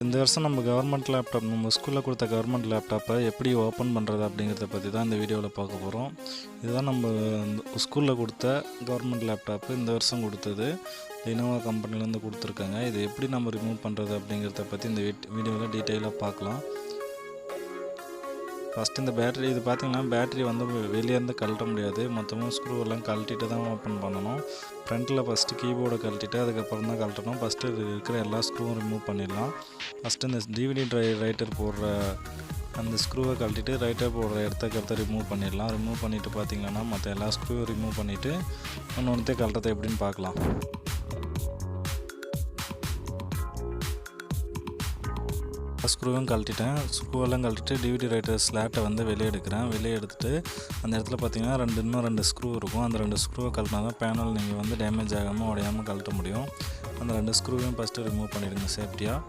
இந்த வருஷம் நம்ம கவர்மெண்ட் லேப்டாப் நம்ம ஸ்கூலில் கொடுத்த கவர்மெண்ட் லேப்டாப்பை எப்படி ஓப்பன் பண்ணுறது அப்படிங்கிறத பற்றி தான் இந்த வீடியோவில் பார்க்க போகிறோம். இதுதான் நம்ம ஸ்கூலில் கொடுத்த கவர்மெண்ட் லேப்டாப்பு, இந்த வருஷம் கொடுத்தது. லினோவா கம்பெனிலேருந்து கொடுத்துருக்காங்க. இது எப்படி நம்ம ரிமூவ் பண்ணுறது அப்படிங்கிறத பற்றி இந்த வீடியோவில் டீட்டெயிலாக பார்க்கலாம். ஃபஸ்ட்டு இந்த பேட்டரி இது பார்த்திங்கன்னா பேட்டரி வந்து வெளியேருந்து கழட்ட முடியாது. மொத்தமாக ஸ்க்ரூவெல்லாம் கழட்டிட்டு தான் ஓப்பன் பண்ணணும். ஃப்ரண்ட்டில் ஃபஸ்ட்டு கீபோர்டை கழட்டிட்டு அதுக்கப்புறம் தான் கழட்டணும். ஃபஸ்ட்டு இருக்கிற எல்லா ஸ்க்ரூவும் ரிமூவ் பண்ணிடலாம். ஃபஸ்ட்டு இந்த டிவிடி ரைட்டர் போடுற அந்த ஸ்க்ரூவை கழட்டிட்டு ரைட்டர் போடுற இடத்துக்கு ரிமூவ் பண்ணிடலாம். ரிமூவ் பண்ணிவிட்டு பார்த்திங்கன்னா மற்ற எல்லா ஸ்க்ரூவும் ரிமூவ் பண்ணிவிட்டு ஒன்று கழட்டத்தை எப்படின்னு பார்க்கலாம். ஸ்க்ரூவும் கழட்டிட்டேன். ஸ்க்ரூவெல்லாம் கழட்டிட்டு டிவிடி ரைட்டர் ஸ்லாட்டை வந்து வெளியே எடுக்கிறேன். வெளியே எடுத்துகிட்டு அந்த இடத்துல பார்த்திங்கன்னா இன்னும் ரெண்டு ஸ்க்ரூ இருக்கும். அந்த 2 ஸ்க்ரூவை கழட்டினா தான் பேனல் நீங்கள் வந்து டேமேஜ் ஆகாமல் உடையாமல் கழட்ட முடியும். அந்த 2 ஸ்க்ரூவையும் ஃபஸ்ட்டு ரிமூவ் பண்ணிவிடுங்க சேஃப்டியாக.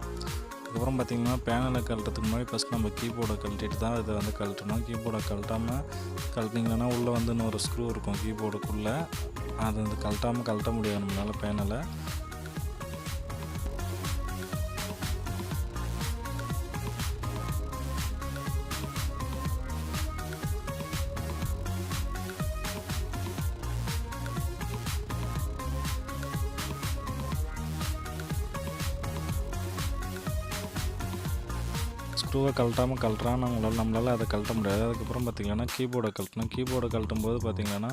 அதுக்கப்புறம் பார்த்திங்கன்னா பேனலை கழட்டுறதுக்கு முன்னாடி ஃபஸ்ட் நம்ம கீபோர்டை கழட்டிட்டு தான் இதை வந்து கழட்டணும். கீபோர்டை கழட்டாமல் கழட்டிங்கன்னா உள்ளே வந்து இன்னொரு ஸ்க்ரூ இருக்கும் கீபோர்டுக்குள்ளே. அது வந்து கழட்டாமல் கழட்ட முடியாது நம்மளால் பேனலை. ஸ்க்ரூவை கழட்டுறான் நம்மளால் அதை கழட்ட முடியாது. அதுக்கப்புறம் பார்த்திங்கன்னா கீபோர்டை கழட்டணும். கீபோர்டை கழட்டும் போது பார்த்திங்கன்னா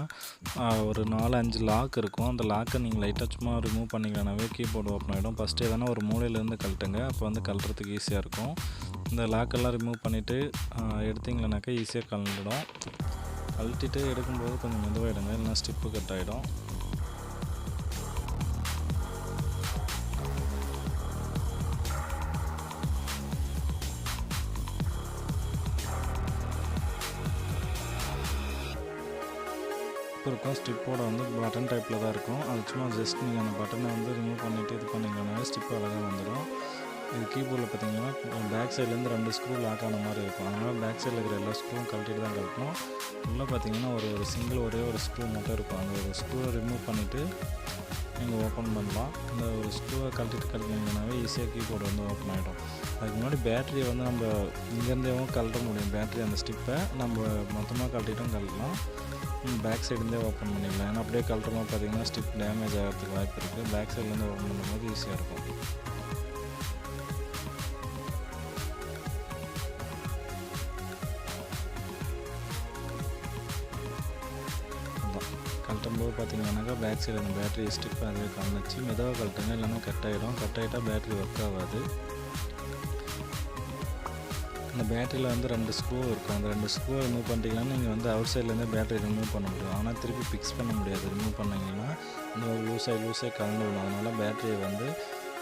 ஒரு 4-5 லாக் இருக்கும். அந்த லாக்கை நீங்கள் லைட்டாக சும்மா ரிமூவ் பண்ணிங்கன்னாவே கீபோர்டு ஓப்பன் ஆகிடும். ஃபஸ்ட்டு எதனா ஒரு மூலையிலேருந்து கழட்டுங்க, அப்போ வந்து கழட்டுறதுக்கு ஈஸியாக இருக்கும். இந்த லாக்கெல்லாம் ரிமூவ் பண்ணிவிட்டு எடுத்திங்கன்னாக்கா ஈஸியாக கழட்டிடும். கழட்டிட்டு எடுக்கும்போது கொஞ்சம் மெதுவாகிடுங்க, இல்லைனா ஸ்டிப்பு கட் ஆகிடும். இருக்கும் ஸ்டிப்போட வந்து பட்டன் டைப்பில் தான் இருக்கும். அது சும்மா ஜஸ்ட் நீங்கள் அந்த பட்டனை வந்து ரிமூவ் பண்ணிவிட்டு இது பண்ணிங்கன்னாவே ஸ்டிப்பு அழகாக வந்துடும். இது கீபோர்டில் பார்த்திங்கன்னா பேக் சைட்லேருந்து 2 ஸ்க்ரூ லாக் ஆன மாதிரி இருக்கும். அதனால் பேக் சைடில் இருக்கிற எல்லா ஸ்க்ரூவும் கழட்டிட்டு தான் கழட்டணும். உள்ளே பார்த்திங்கன்னா ஒரே ஒரு ஸ்க்ரூ மட்டும் இருக்கும். அந்த ஒரு ஸ்க்ரூவை ரிமூவ் பண்ணிவிட்டு நீங்கள் ஓப்பன் பண்ணலாம். இந்த ஒரு ஸ்க்ரூவை கழட்டினீங்கன்னாவே ஈஸியாக கீபோர்டு வந்து ஓப்பன் ஆகிடும். அதுக்கு முன்னாடி பேட்டரியை வந்து நம்ம இங்கேருந்தேவும் கழட்ட முடியும். பேட்டரி அந்த ஸ்டிப்பை நம்ம மொத்தமாக கழட்டிட்டும் கழட்டலாம். பேக் சைடுலேருந்தே ஓப்பன் பண்ணிடலாம். ஏன்னா அப்படியே கழட்டும்போது பார்த்திங்கன்னா ஸ்டிப் டேமேஜ் ஆகிறதுக்கு வாய்ப்பு இருக்குது. பேக் சைட்லேருந்து ஓப்பன் பண்ணும்போது ஈஸியாக இருக்கும். கழட்டும்போது பார்த்திங்கன்னாக்கா பேக் சைடு அந்த பேட்டரி ஸ்டிப் அதுவே கலந்துச்சு. மெதுவாக கழட்டுங்க, இல்லைன்னா கட் ஆகிட்டால் பேட்டரி ஒர்க் ஆகாது. அந்த பேட்டரியில் வந்து 2 ஸ்க்ரூ இருக்கும். அந்த 2 ஸ்க்ரூவை ரிமூவ் பண்ணிட்டீங்கன்னா நீங்கள் வந்து அவுட் சைட்லேருந்தே பேட்டரி ரிமூவ் பண்ண முடியும். ஆனால் திருப்பி ஃபிக்ஸ் பண்ண முடியாது. ரிமூவ் பண்ணிங்கன்னா இன்னும் லூஸாக கலந்து விடும். அதனால் பேட்டரியை வந்து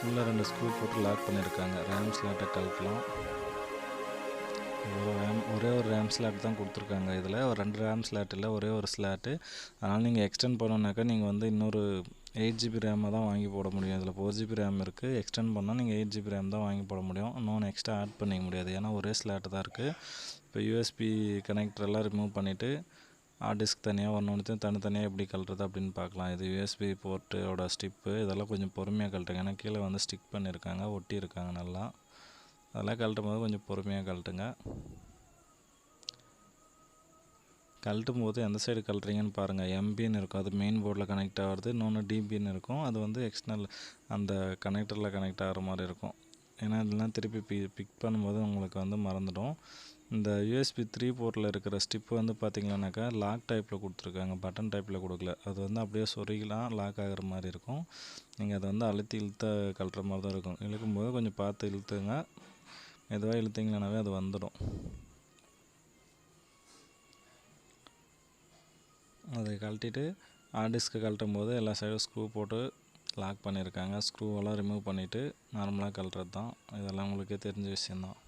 உள்ளே 2 ஸ்க்ரூ போட்டு லாக் பண்ணியிருக்காங்க. ரேம் ஸ்லாட்டை கழட்டலாம். ஒரே ஒரு ரேம் ஸ்லாட் தான் கொடுத்துருக்காங்க. இதில் ஒரு 2 ரேம் ஸ்லாட் இல்லை, ஒரே ஒரு ஸ்லாட்டு. அதனால் நீங்கள் எக்ஸ்டெண்ட் பண்ணோன்னாக்கா நீங்கள் வந்து இன்னொரு 8 GB ரேமை தான் வாங்கி போட முடியும். இதில் 4 GB ரேம் இருக்குது. எக்ஸ்டெண்ட் பண்ணால் நீங்கள் 8 GB ரேம் தான் வாங்கி போட முடியும். இன்னொன்று எக்ஸ்ட்ரா ஆட் பண்ணிக்க முடியாது, ஏன்னா ஒரே ஸ்லாட்டு தான் இருக்குது. இப்போ யூஎஸ்பி கனெக்டரெல்லாம் ரிமூவ் பண்ணிவிட்டு ஹார்ட் டிஸ்க் தனியாக ஒன்றுத்தையும் தனித்தனியாக எப்படி கழட்டுறது அப்படின்னு பார்க்கலாம். இது யூஎஸ்பி போர்ட்டோட ஸ்டிப்பு. இதெல்லாம் கொஞ்சம் பொறுமையாக கழட்டுங்க, ஏன்னா கீழே வந்து ஸ்டிக் பண்ணியிருக்காங்க, ஒட்டியிருக்காங்க நல்லா. அதெல்லாம் கழட்டும் போது கொஞ்சம் பொறுமையாக கழட்டுங்க. கழட்டும் போது எந்த சைடு கழட்டுறீங்கன்னு பாருங்கள். எம்பின்னு இருக்கும், அது மெயின் போர்டில் கனெக்ட் ஆகிறது. இன்னொன்று டிபின்னு இருக்கும், அது வந்து எக்ஸ்டர்னல் அந்த கனெக்டரில் கனெக்ட் ஆகிற மாதிரி இருக்கும். ஏன்னா இதெல்லாம் திருப்பி பிக் பண்ணும்போது உங்களுக்கு வந்து மறந்துடும். இந்த யூஎஸ்பி 3 போர்ட்டில் இருக்கிற ஸ்டிப்பு வந்து பார்த்திங்கன்னாக்கா லாக் டைப்பில் கொடுத்துருக்காங்க, பட்டன் டைப்பில் கொடுக்கல. அது வந்து அப்படியே சொருகிலாம் லாக் ஆகிற மாதிரி இருக்கும். நீங்கள் அதை வந்து அழுத்தி கழட்டுற மாதிரி தான் இருக்கும். இழுக்கும்போது கொஞ்சம் பார்த்து இழுத்துங்க. மெதுவாக இழுத்திங்கனாவே அது வந்துடும். அதை கழட்டிட்டு ஹார்ட் டிஸ்க்கு கழட்டும் போது எல்லா சைடும் ஸ்க்ரூ போட்டு லாக் பண்ணியிருக்காங்க. ஸ்க்ரூவெல்லாம் ரிமூவ் பண்ணிவிட்டு நார்மலாக கழட்டுறது தான். இதெல்லாம் உங்களுக்கே தெரிஞ்ச விஷயந்தான்.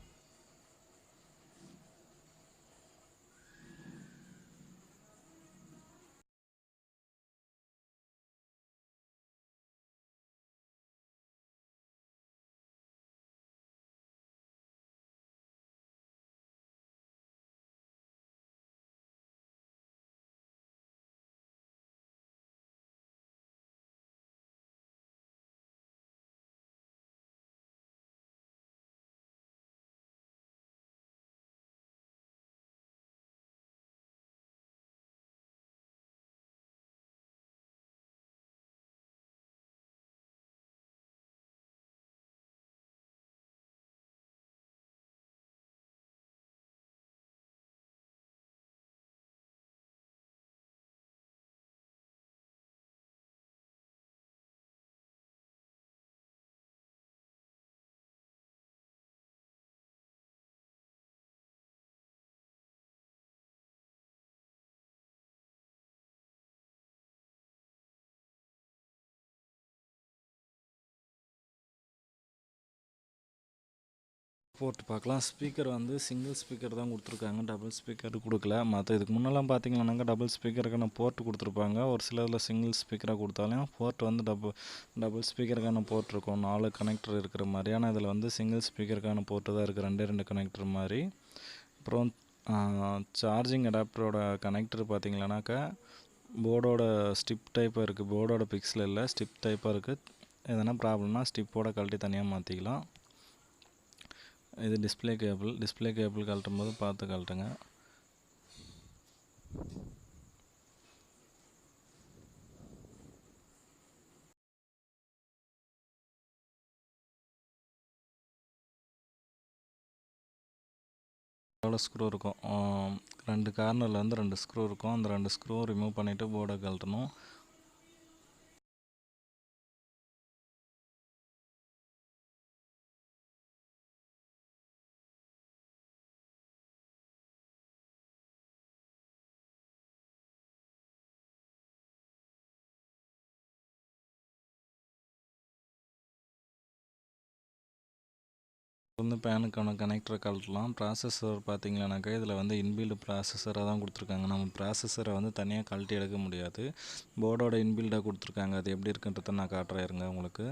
போட்டு பார்க்கலாம். ஸ்பீக்கர் வந்து சிங்கிள் ஸ்பீக்கர் தான் கொடுத்துருக்காங்க, டபுள் ஸ்பீக்கர் கொடுக்கல. மற்ற இதுக்கு முன்னெல்லாம் பார்த்தீங்கன்னாக்கா டபுள் ஸ்பீக்கருக்கான போர்ட் கொடுத்துருப்பாங்க. ஒரு சிலதில் சிங்கிள் ஸ்பீக்கராக கொடுத்தாலும் போர்ட் வந்து டபுள் ஸ்பீக்கருக்கான போர்ட் இருக்கும், 4 கனெக்டர் இருக்கிற மாதிரி. ஆனால் இதில் வந்து சிங்கிள் ஸ்பீக்கருக்கான போர்ட்டு தான் இருக்குது, 2 கனெக்டர் மாதிரி. அப்புறம் சார்ஜிங் அடாப்டரோட கனெக்டர் பார்த்தீங்கன்னாக்கா போர்டோட ஸ்டிப் டைப்பாக இருக்குது, போர்டோட பிக்ஸில் இல்லை, ஸ்டிப் டைப்பாக இருக்குது. எதனா ப்ராப்ளம்னா ஸ்டிப்போட கழட்டி தனியாக மாற்றிக்கலாம். இது டிஸ்பிளே கேபிள் கழட்டும் போது பார்த்து கழட்டுங்க. எவ்வளோ ஸ்க்ரூ இருக்கும், 2 கார்னரில் வந்து 2 ஸ்க்ரூ இருக்கும். அந்த 2 ஸ்க்ரூ ரிமூவ் பண்ணிவிட்டு போர்டை கழட்டணும். வந்து பேனுக்கான கனெக்டரை கழட்டலாம். ப்ராசஸர் பார்த்தீங்கன்னாக்கா இதில் வந்து இன்பில்டு ப்ராசஸராக தான் கொடுத்துருக்காங்க. நம்ம ப்ராசஸரை வந்து தனியாக கழட்டி எடுக்க முடியாது, போர்டோட இன்பில்டாக கொடுத்துருக்காங்க. அது எப்படி இருக்குன்றத நான் காட்டுறேன் இருங்க உங்களுக்கு.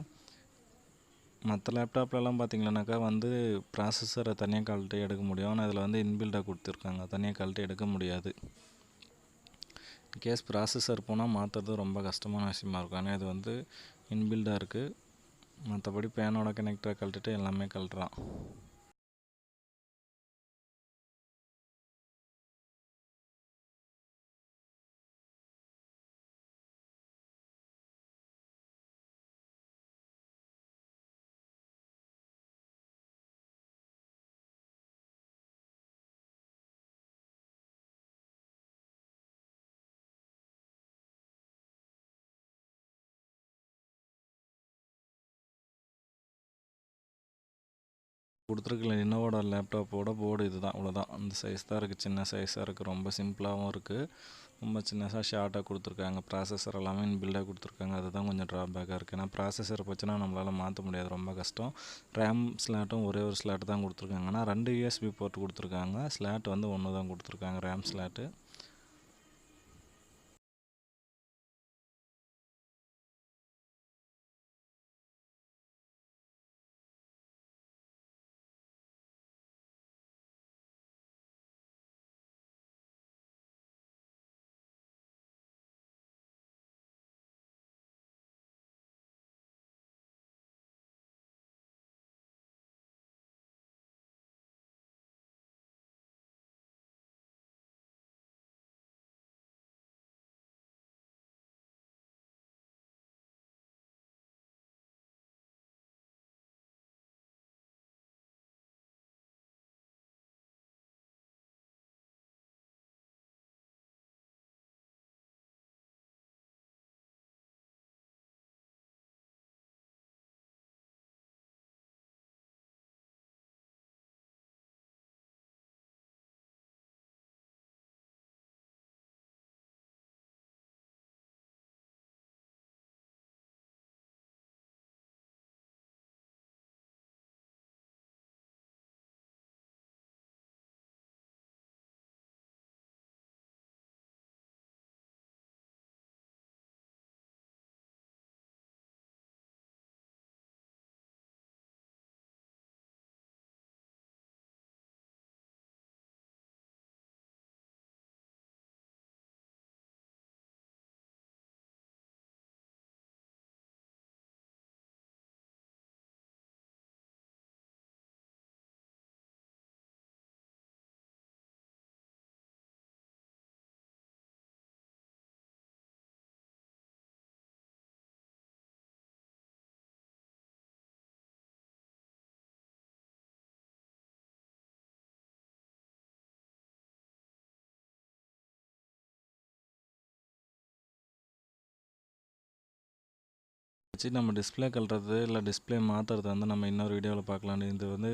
மற்ற லேப்டாப்லலாம் பார்த்தீங்கன்னாக்கா வந்து ப்ராசஸரை தனியாக கழட்டி எடுக்க முடியும், ஆனால் இதில் வந்து இன்பில்டாக கொடுத்துருக்காங்க, தனியாக கழட்டி எடுக்க முடியாது. கேஸ் ப்ராசஸர் போனால் மாற்றுறது ரொம்ப கஷ்டமான விஷயமா இருக்கும், ஆனால் இது வந்து இன்பில்டாக இருக்குது. மற்றபடி பேனோட கனெக்டரை கழட்டிட்டு எல்லாமே கழட்டுறான். கொடுத்துருக்கல இன்னோவோட லேப்டாப்போட போர்டு இது தான், அவ்வளோதான். அந்த சைஸ் தான் இருக்குது, சின்ன சைஸாக இருக்குது, ரொம்ப சிம்பிளாகவும் இருக்குது, ரொம்ப சின்னதாக ஷார்ட்டாக கொடுத்துருக்காங்க. ப்ராசஸர் எல்லாமே இன்பில்டாக கொடுத்துருக்காங்க, அதுதான் கொஞ்சம் ட்ராபேக்காக இருக்குது. ஏன்னா ப்ராசஸர் போச்சுன்னா நம்மளால் மாற்ற முடியாது, ரொம்ப கஷ்டம். ரேம் ஸ்லாட்டும் ஒரே ஒரு ஸ்லாட் தான் கொடுத்துருக்காங்க, ஆனால் 2 USB போர்ட் கொடுத்துருக்காங்க, ஸ்லாட் வந்து 1 தான் கொடுத்துருக்காங்க, ரேம் ஸ்லாட்டு. வச்சு நம்ம டிஸ்பிளே கழட்டுறது இல்லை டிஸ்பிளே மாற்றுறது வந்து நம்ம இன்னொரு வீடியோவில் பார்க்கலாம். இது வந்து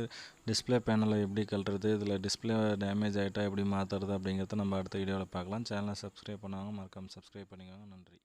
டிஸ்பிளே பேனலை எப்படி கழட்டுறது, இதில் டிஸ்பிளே டேமேஜ் ஆகிட்டா எப்படி மாற்றுறது அப்படிங்கிறத நம்ம அடுத்த வீடியோவில் பார்க்கலாம். சேனலை சப்ஸ்கிரைப் பண்ணாங்க மறக்காமல் சப்ஸ்கிரைப் பண்ணிக்கோங்க. நன்றி.